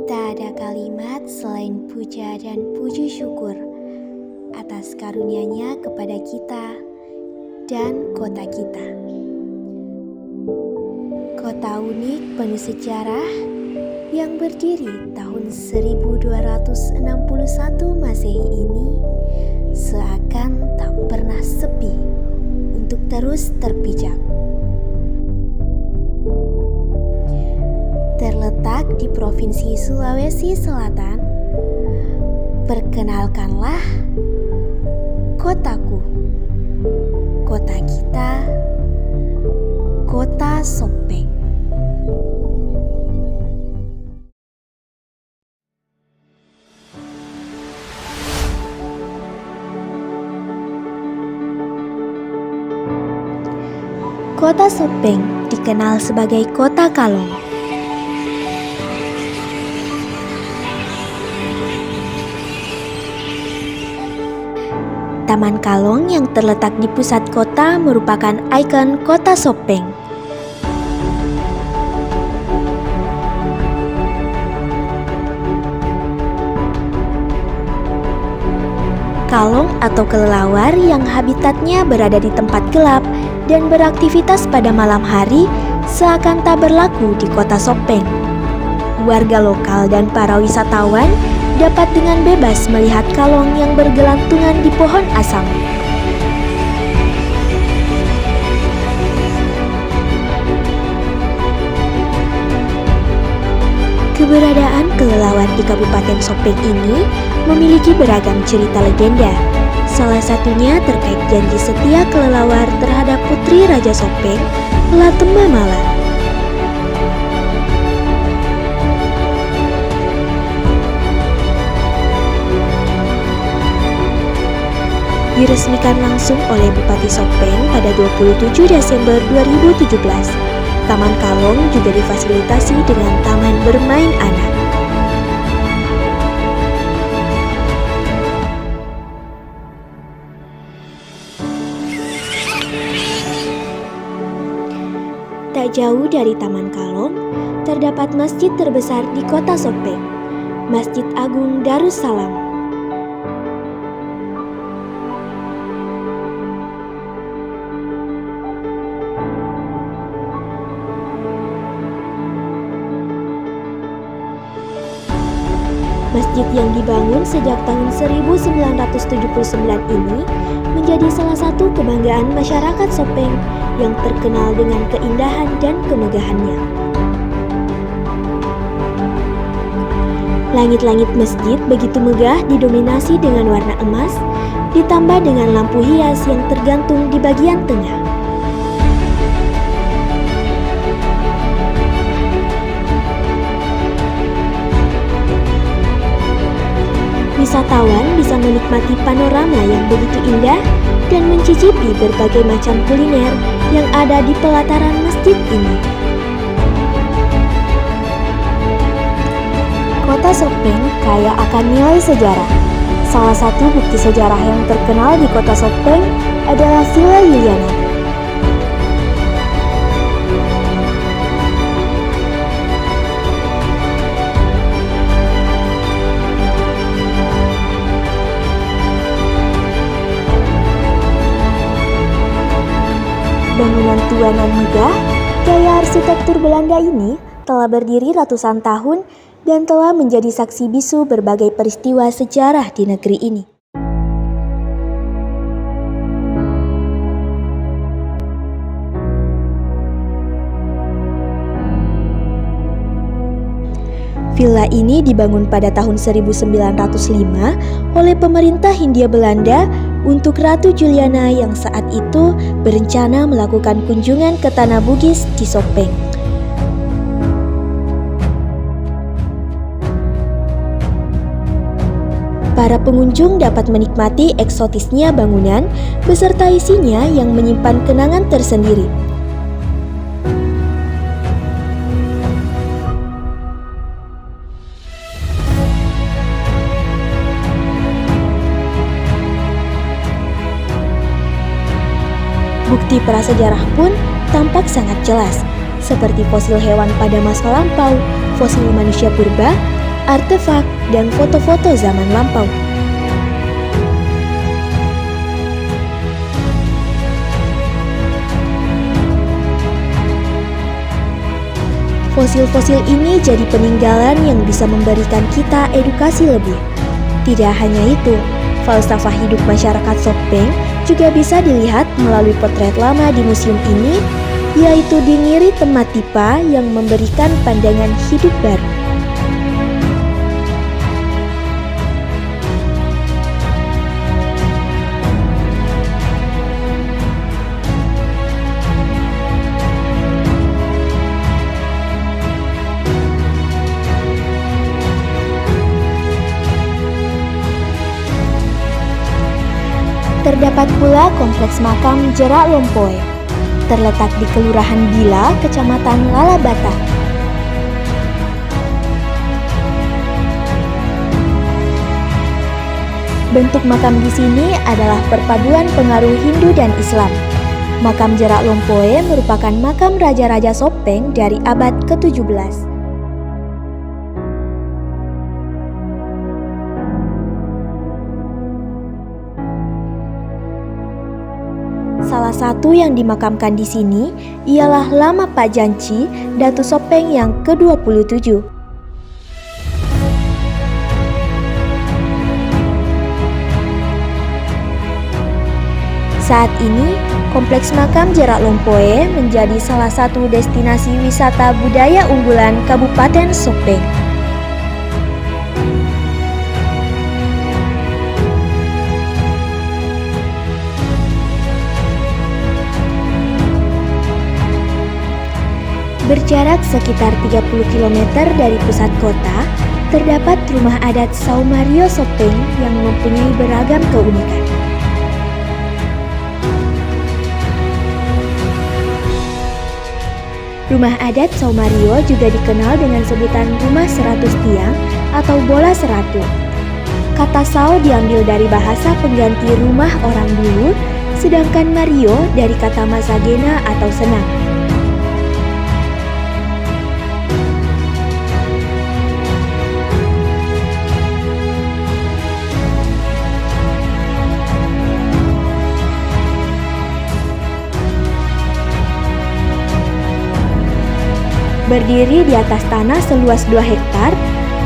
Tak ada kalimat selain puja dan puji syukur atas karunia-Nya kepada kita dan kota kita. Kota unik penuh sejarah yang berdiri tahun 1261 Masehi ini seakan tak pernah sepi untuk terus terpijak. Terletak di Provinsi Sulawesi Selatan, perkenalkanlah kotaku, kota kita, Kota Sopeng. Kota Sopeng dikenal sebagai Kota Kalong. Taman Kalong yang terletak di pusat kota merupakan ikon Kota Sopeng. Kalong atau kelelawar yang habitatnya berada di tempat gelap dan beraktivitas pada malam hari seakan tak berlaku di Kota Sopeng. Warga lokal dan para wisatawan dapat dengan bebas melihat kalong yang bergelantungan di pohon asam. Keberadaan kelelawar di Kabupaten Sopeng ini memiliki beragam cerita legenda. Salah satunya terkait janji setia kelelawar terhadap putri Raja Sopeng, Latemba Mala. Diresmikan langsung oleh Bupati Sopeng pada 27 Desember 2017. Taman Kalong juga difasilitasi dengan taman bermain anak. Tak jauh dari Taman Kalong, terdapat masjid terbesar di Kota Sopeng, Masjid Agung Darussalam. Masjid yang dibangun sejak tahun 1979 ini menjadi salah satu kebanggaan masyarakat Sopeng yang terkenal dengan keindahan dan kemegahannya. Langit-langit masjid begitu megah didominasi dengan warna emas, ditambah dengan lampu hias yang tergantung di bagian tengah. Wisatawan bisa menikmati panorama yang begitu indah dan mencicipi berbagai macam kuliner yang ada di pelataran masjid ini. Kota Sopeng kaya akan nilai sejarah. Salah satu bukti sejarah yang terkenal di Kota Sopeng adalah Villa Yuliana. Bangunan tua dan megah, gaya arsitektur Belanda ini telah berdiri ratusan tahun dan telah menjadi saksi bisu berbagai peristiwa sejarah di negeri ini. Villa ini dibangun pada tahun 1905 oleh pemerintah Hindia Belanda untuk Ratu Juliana yang saat itu berencana melakukan kunjungan ke Tanah Bugis di Sopeng. Para pengunjung dapat menikmati eksotisnya bangunan beserta isinya yang menyimpan kenangan tersendiri. Bukti prasejarah pun tampak sangat jelas, seperti fosil hewan pada masa lampau, fosil manusia purba, artefak, dan foto-foto zaman lampau. Fosil-fosil ini jadi peninggalan yang bisa memberikan kita edukasi lebih. Tidak hanya itu, falsafah hidup masyarakat Sopeng juga bisa dilihat melalui potret lama di museum ini, yaitu Dingiri Tematipa yang memberikan pandangan hidup baru. Terdapat pula kompleks makam Jerak Lompoe, terletak di Kelurahan Bila, Kecamatan Lalabata. Bentuk makam di sini adalah perpaduan pengaruh Hindu dan Islam. Makam Jerak Lompoe merupakan makam raja-raja Sopeng dari abad ke-17. Salah satu yang dimakamkan di sini ialah Lama Pak Janci, Datu Sopeng yang ke-27. Saat ini, kompleks makam Jerak Lompoe menjadi salah satu destinasi wisata budaya unggulan Kabupaten Sopeng. Berjarak sekitar 30 km dari pusat kota, terdapat rumah adat Saumario Sopeng yang mempunyai beragam keunikan. Rumah adat Saumario juga dikenal dengan sebutan rumah 100 tiang atau bola seratu. Kata Sau diambil dari bahasa pengganti rumah orang dulu, sedangkan Mario dari kata Masagena atau senang. Berdiri di atas tanah seluas 2 hektar,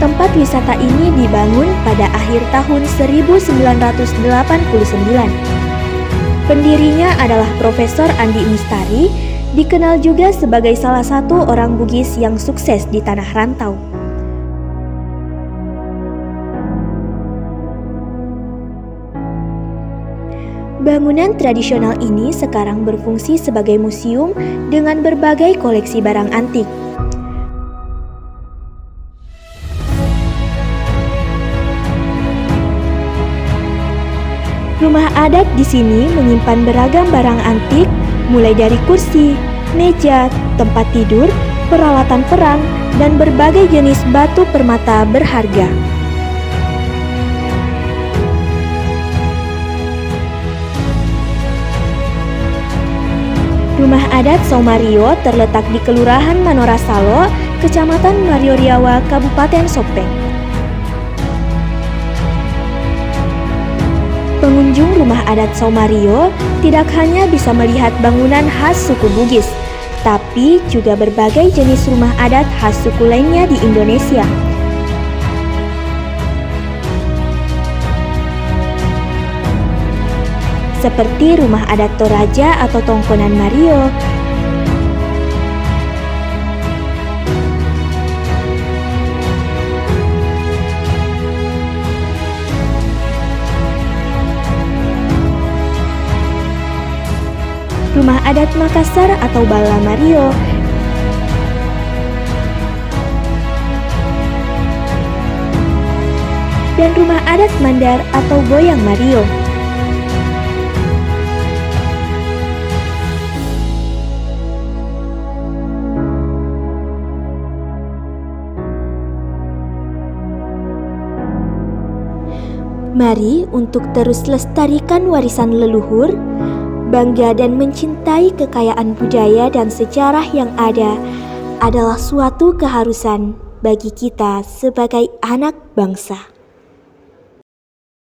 tempat wisata ini dibangun pada akhir tahun 1989. Pendirinya adalah Profesor Andi Mustari, dikenal juga sebagai salah satu orang Bugis yang sukses di tanah rantau. Bangunan tradisional ini sekarang berfungsi sebagai museum dengan berbagai koleksi barang antik. Rumah adat di sini menyimpan beragam barang antik, mulai dari kursi, meja, tempat tidur, peralatan perang, dan berbagai jenis batu permata berharga. Rumah adat Saumario terletak di Kelurahan Manorasalo, Kecamatan Marioriawa, Kabupaten Sopeng. Pengunjung rumah adat Saumario tidak hanya bisa melihat bangunan khas suku Bugis, tapi juga berbagai jenis rumah adat khas suku lainnya di Indonesia. Seperti rumah adat Toraja atau Tongkonan Mario, rumah adat Makassar atau Bala Mario, dan rumah adat Mandar atau Goyang Mario. Mari untuk terus lestarikan warisan leluhur, bangga dan mencintai kekayaan budaya dan sejarah yang ada adalah suatu keharusan bagi kita sebagai anak bangsa.